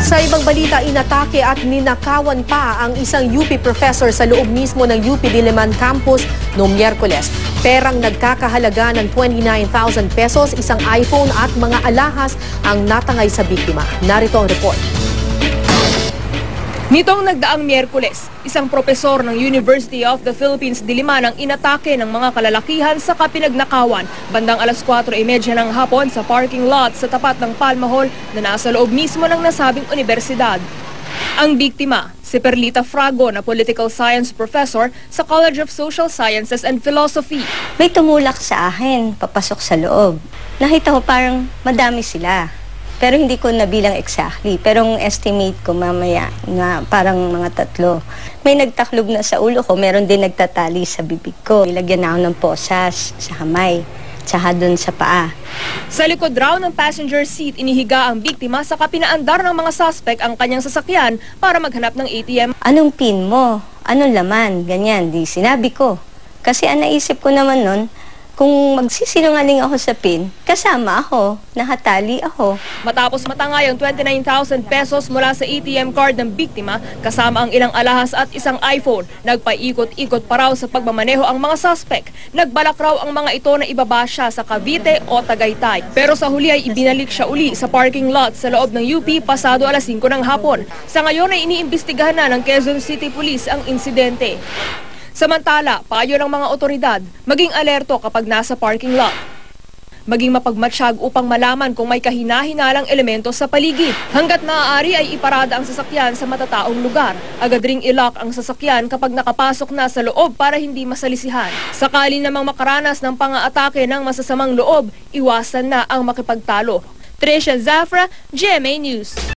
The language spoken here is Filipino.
Sa ibang balita, inatake at ninakawan pa ang isang UP professor sa loob mismo ng UP Diliman campus noong Miyerkules. Perang nagkakahalaga ng 29,000 pesos, isang iPhone at mga alahas ang natangay sa biktima. Narito ang report. Nitong nagdaang Miyerkules, isang propesor ng University of the Philippines Diliman ang inatake ng mga kalalakihan sa kapinagnakawan bandang alas 4:30 ng hapon sa parking lot sa tapat ng Palma Hall na nasa loob mismo ng nasabing universidad. Ang biktima, si Perlita Frago na political science professor sa College of Social Sciences and Philosophy. May tumulak sa akin, papasok sa loob. Nakita ko parang madami sila. Pero hindi ko nabilang exactly. Pero ang estimate ko mamaya na parang mga 3. May nagtaklob na sa ulo ko, meron din nagtatali sa bibig ko. Nilagyan na ako ng posas sa kamay, tsaka doon sa paa. Sa likod raw ng passenger seat, inihiga ang biktima sa kapinaandar ng mga suspect ang kanyang sasakyan para maghanap ng ATM. Anong pin mo? Anong laman? Ganyan, di sinabi ko. Kasi ang naisip ko naman nun, kung magsisinungaling ako sa pin, kasama ako, nakatali ako. Matapos matangay ang 29,000 pesos mula sa ATM card ng biktima, kasama ang ilang alahas at isang iPhone, nagpaikot-ikot pa raw sa pagmamaneho ang mga suspect. Nagbalak raw ang mga ito na ibaba siya sa Cavite o Tagaytay. Pero sa huli ay ibinalik siya uli sa parking lot sa loob ng UP pasado alas 5 ng hapon. Sa ngayon ay iniimbestigahan na ng Quezon City Police ang insidente. Samantala, payo ng mga otoridad, maging alerto kapag nasa parking lot. Maging mapagmatsyag upang malaman kung may kahina-hinalang elemento sa paligid. Hanggat maaari ay iparada ang sasakyan sa matataong lugar. Agad ring ilock ang sasakyan kapag nakapasok na sa loob para hindi masalisihan. Sakali namang makaranas ng pang-aatake ng masasamang loob, iwasan na ang makipagtalo. Tricia Zafra, GMA News.